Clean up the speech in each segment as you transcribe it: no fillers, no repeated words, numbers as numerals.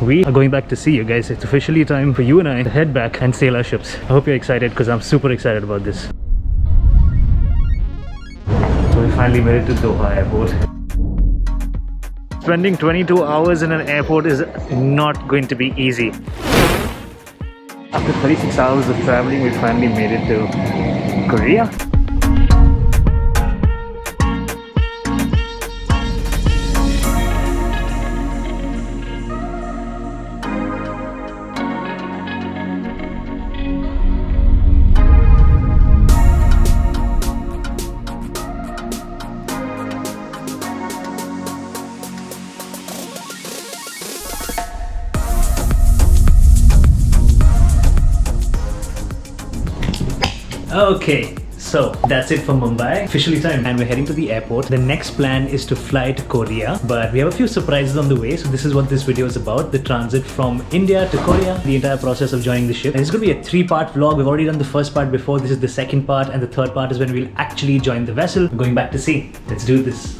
We are going back to sea, you guys. It's officially time for you and I to head back and sail our ships. I hope you're excited because I'm super excited about this. So we finally made it to Doha airport. Spending 22 hours in an airport is not going to be easy. After 36 hours of traveling, we finally made it to Korea. Okay, so that's it for Mumbai. Officially time and we're heading to the airport. The next plan is to fly to Korea, but we have a few surprises on the way. So this is what this video is about, the transit from India to Korea, the entire process of joining the ship. And it's going to be a 3-part vlog. We've already done the first part before. This is the second part, and the third part is when we'll actually join the vessel. We're going back to sea. Let's do this.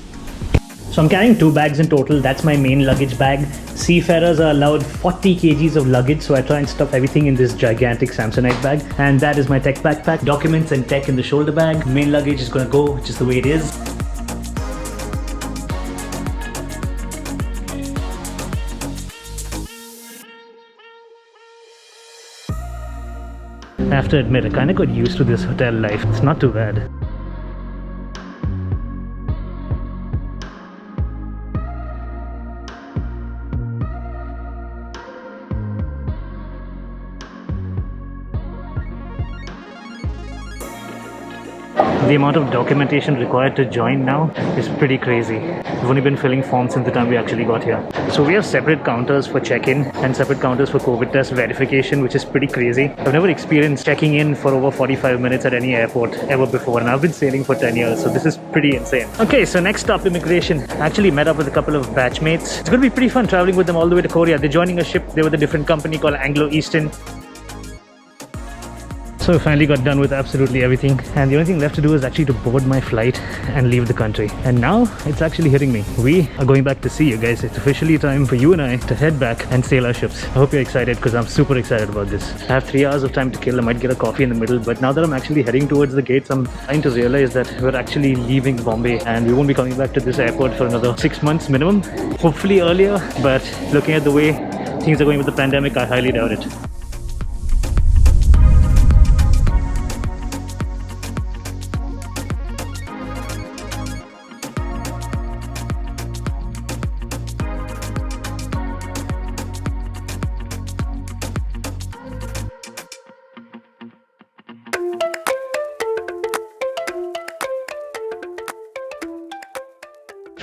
So I'm carrying 2 bags in total. That's my main luggage bag. Seafarers are allowed 40 kgs of luggage, so I try and stuff everything in this gigantic Samsonite bag. And that is my tech backpack. Documents and tech in the shoulder bag. Main luggage is gonna go just the way it is. I have to admit, I kinda got used to this hotel life. It's not too bad. The amount of documentation required to join now is pretty crazy. We've only been filling forms since the time we actually got here. So we have separate counters for check-in and separate counters for COVID test verification, which is pretty crazy. I've never experienced checking in for over 45 minutes at any airport ever before, and I've been sailing for 10 years, so this is pretty insane. Okay, so next stop, immigration. I actually met up with a couple of batchmates. It's going to be pretty fun traveling with them all the way to Korea. They're joining a ship. They were with a different company called Anglo-Eastern. So I finally got done with absolutely everything, and the only thing left to do is actually to board my flight and leave the country. And now it's actually hitting me. We are going back to sea, you guys. It's officially time for you and I to head back and sail our ships. I hope you're excited because I'm super excited about this. I have 3 hours of time to kill. I might get a coffee in the middle, but now that I'm actually heading towards the gates, I'm trying to realize that we're actually leaving Bombay and we won't be coming back to this airport for another 6 months minimum. Hopefully earlier, but looking at the way things are going with the pandemic, I highly doubt it.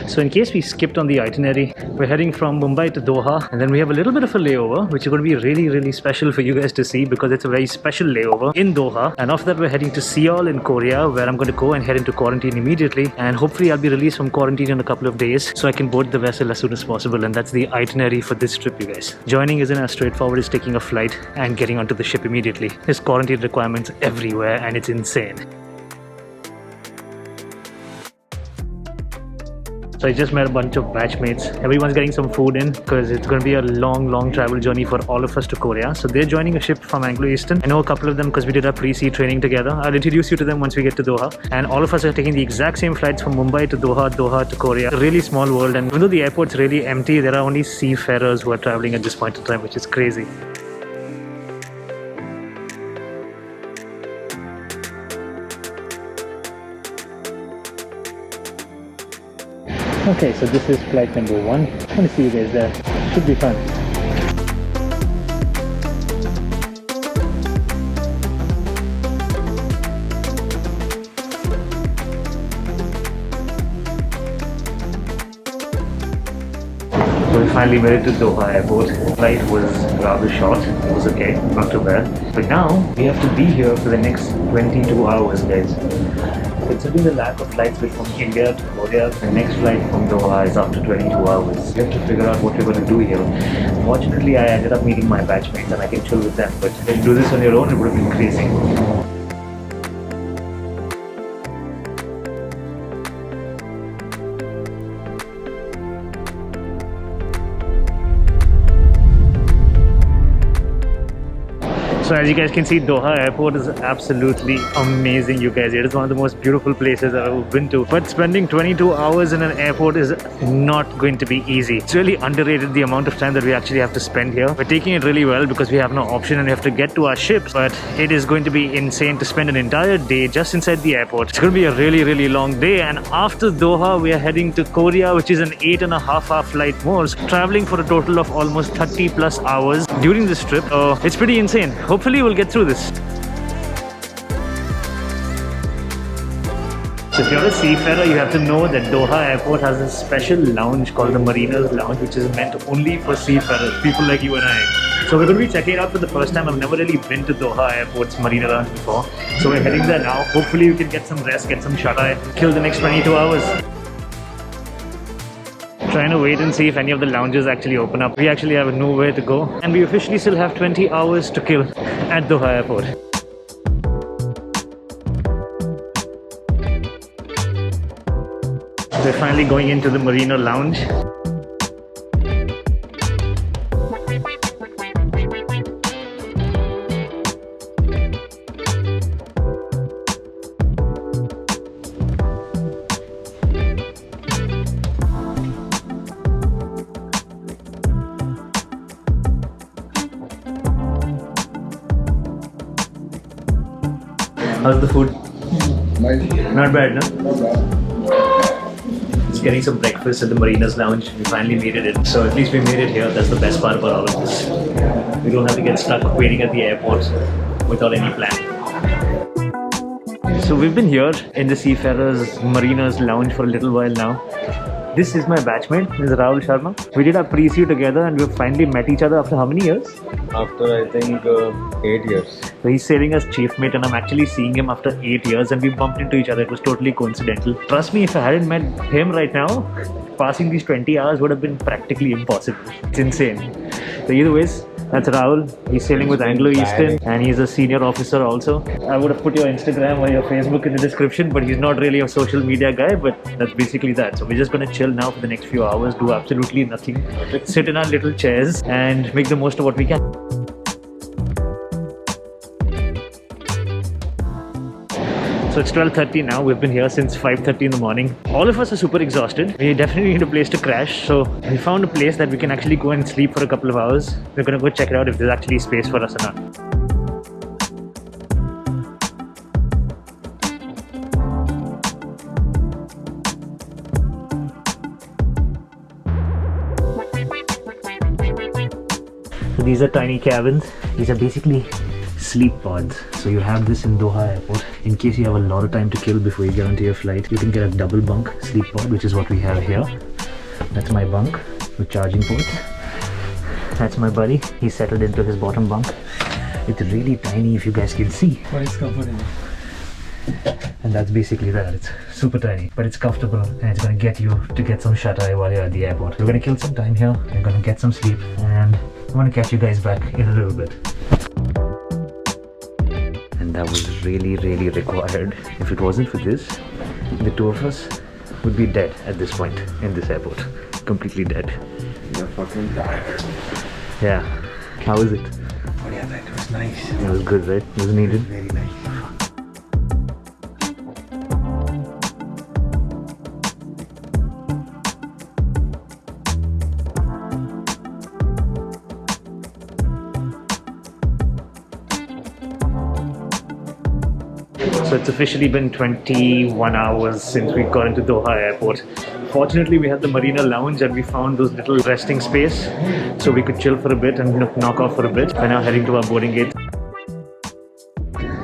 So in case we skipped on the itinerary, we're heading from Mumbai to Doha, and then we have a little bit of a layover, which is going to be really special for you guys to see because it's a very special layover in Doha. And after that, we're heading to Seoul in Korea, where I'm going to go and head into quarantine immediately. And hopefully I'll be released from quarantine in a couple of days so I can board the vessel as soon as possible. And that's the itinerary for this trip, you guys. Joining isn't as straightforward as taking a flight and getting onto the ship immediately. There's quarantine requirements everywhere and it's insane. So I just met a bunch of batchmates. Everyone's getting some food in because it's going to be a long travel journey for all of us to Korea. So they're joining a ship from Anglo-Eastern. I know a couple of them because we did our pre-sea training together. I'll introduce you to them once we get to Doha. And all of us are taking the exact same flights from Mumbai to Doha, Doha to Korea. A really small world, and even though the airport's really empty, there are only seafarers who are traveling at this point in time, which is crazy. Okay, so this is flight number 1. I want to see you guys there. Should be fun. So we finally made it to Doha airport. The flight was rather short. It was okay, not too bad. But now we have to be here for the next 22 hours, guys. Considering the lack of flights from India to Korea, the next flight from Doha is after 22 hours. We have to figure out what we're going to do here. Fortunately, I ended up meeting my batchmates and I can chill with them, but to do this on your own, it would have been crazy. So as you guys can see, Doha airport is absolutely amazing, you guys. It is one of the most beautiful places I've ever been to. But spending 22 hours in an airport is not going to be easy. It's really underrated the amount of time that we actually have to spend here. We're taking it really well because we have no option and we have to get to our ships. But it is going to be insane to spend an entire day just inside the airport. It's going to be a really long day. And after Doha, we are heading to Korea, which is an 8.5-hour flight more. So traveling for a total of almost 30 plus hours during this trip. It's pretty insane. Hopefully we'll get through this. So if you're a seafarer, you have to know that Doha airport has a special lounge called the Mariner's Lounge, which is meant only for seafarers, people like you and I. So we're going to be checking it out for the first time. I've never really been to Doha airport's Marina Lounge before. So we're heading there now. Hopefully we can get some rest, get some shut-eye, kill the next 22 hours. Trying to wait and see if any of the lounges actually open up. We actually have nowhere to go, and we officially still have 20 hours to kill at Doha airport. We're finally going into the Marina Lounge. How's the food? Not bad, no? Not bad. Just getting some breakfast at the Marina's Lounge. We finally made it in. So at least we made it here. That's the best part about all of this. We don't have to get stuck waiting at the airport without any plan. So we've been here in the Seafarers Marina's Lounge for a little while now. This is my batchmate, Ms. Rahul Sharma. We did our pre-SU together and we've finally met each other after how many years? After I think 8 years. So he's sailing as chief mate and I'm actually seeing him after 8 years and we bumped into each other. It was totally coincidental. Trust me, if I hadn't met him right now, passing these 20 hours would have been practically impossible. It's insane. So either ways, that's Rahul. He's sailing with Anglo-Eastern and he's a senior officer also. I would have put your Instagram or your Facebook in the description, but he's not really a social media guy, but that's basically that. So we're just going to chill now for the next few hours, do absolutely nothing, sit in our little chairs and make the most of what we can. So it's 12:30 now. We've been here since 5:30 in the morning. All of us are super exhausted. We definitely need a place to crash. So we found a place that we can actually go and sleep for a couple of hours. We're gonna go check it out if there's actually space for us or not. So these are tiny cabins. These are basically sleep pods. So you have this in Doha airport. In case you have a lot of time to kill before you get onto your flight, you can get a double bunk sleep pod, which is what we have here. That's my bunk with charging port. That's my buddy. He's settled into his bottom bunk. It's really tiny if you guys can see. But it's comfortable. And that's basically that. It's super tiny, but it's comfortable and it's gonna get you to get some shut-eye while you're at the airport. We're gonna kill some time here. We're gonna get some sleep and I'm gonna catch you guys back in a little bit. And that was really required. If it wasn't for this, the two of us would be dead at this point in this airport. Completely dead. You're fucking tired. Yeah. How was it? Oh yeah, that was nice. It was good, right? It was needed. Very nice. So it's officially been 21 hours since we got into Doha airport. Fortunately, we had the Marina Lounge and we found those little resting space so we could chill for a bit and knock off for a bit. We're now heading to our boarding gate.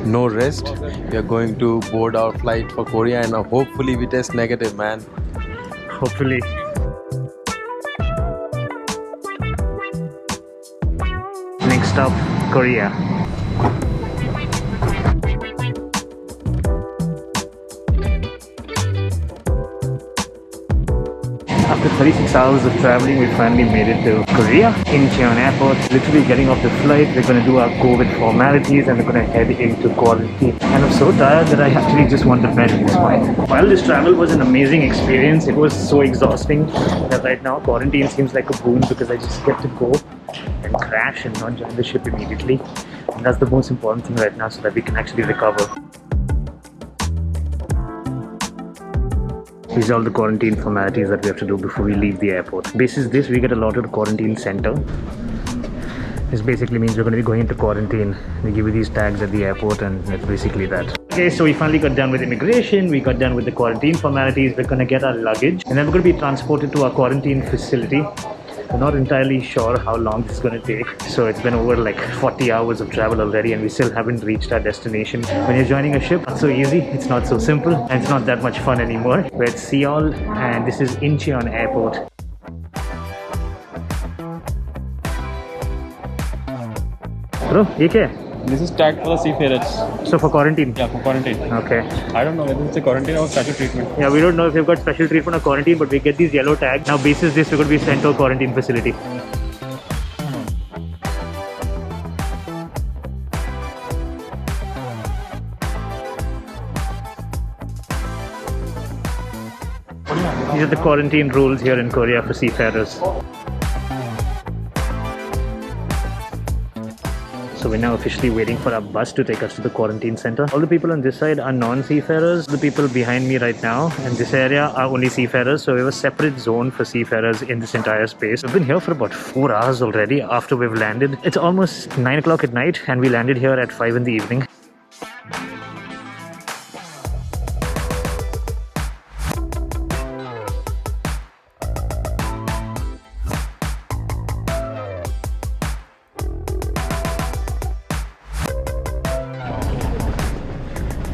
No rest. We are going to board our flight for Korea and hopefully we test negative, man. Hopefully. Next stop, Korea. After 36 hours of traveling, we finally made it to Korea, Incheon Airport. Literally getting off the flight, we're going to do our COVID formalities and we're going to head into quarantine. And I'm so tired that I actually just want to bed at this point. While this travel was an amazing experience, it was so exhausting that right now quarantine seems like a boon because I just get to go and crash and not join the ship immediately. And that's the most important thing right now, so that we can actually recover. These are all the quarantine formalities that we have to do before we leave the airport. Basis this, we get allotted a quarantine center. This basically means we're going to be going into quarantine. They give you these tags at the airport, and that's basically that. Okay, so we finally got done with immigration, we got done with the quarantine formalities. We're going to get our luggage, and then we're going to be transported to our quarantine facility. We're not entirely sure how long this is going to take. So it's been over like 40 hours of travel already, and we still haven't reached our destination. When you're joining a ship, it's not so easy, it's not so simple, and it's not that much fun anymore. We're at Seoul, and this is Incheon Airport. Bro, ye kya hai? This is tagged for the seafarers. So for quarantine? Yeah, for quarantine. Okay. I don't know whether it's a quarantine or special treatment. Yeah, we don't know if they've got special treatment or quarantine, but we get these yellow tags. Now, basis this, we're going to be sent to a quarantine facility. These are the quarantine rules here in Korea for seafarers. So we're now officially waiting for our bus to take us to the quarantine center. All the people on this side are non-seafarers. The people behind me right now and this area are only seafarers. So we have a separate zone for seafarers in this entire space. We've been here for about 4 hours already after we've landed. It's almost 9 o'clock at night, and we landed here at 5 in the evening.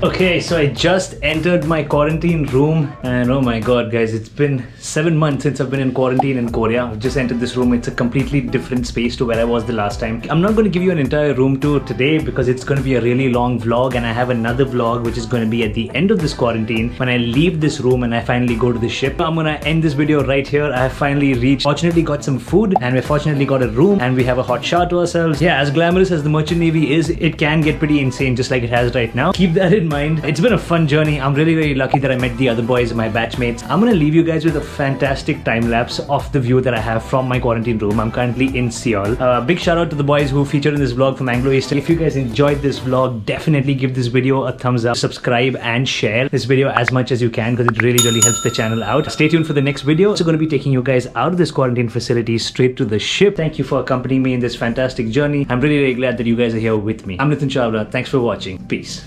Okay, so I just entered my quarantine room, and oh my god guys, it's been 7 months since I've been in quarantine in Korea. I've just entered this room. It's a completely different space to where I was the last time. I'm not going to give you an entire room tour today because it's going to be a really long vlog, and I have another vlog which is going to be at the end of this quarantine when I leave this room and I finally go to the ship. I'm going to end this video right here. I have finally reached, fortunately got some food, and we fortunately got a room, and we have a hot shower to ourselves. Yeah, as glamorous as the Merchant Navy is, it can get pretty insane just like it has right now. Keep that in mind. It's been a fun journey. I'm really lucky that I met the other boys, my batchmates. I'm gonna leave you guys with a fantastic time lapse of the view that I have from my quarantine room. I'm currently in Seoul. Big shout out to the boys who featured in this vlog from Anglo East. If you guys enjoyed this vlog, definitely give this video a thumbs up, subscribe and share this video as much as you can because it really helps the channel out. Stay tuned for the next video. So going to be taking you guys out of this quarantine facility straight to the ship. Thank you for accompanying me in this fantastic journey. I'm really glad that you guys are here with me. I'm Nitin Chawla. Thanks for watching. Peace.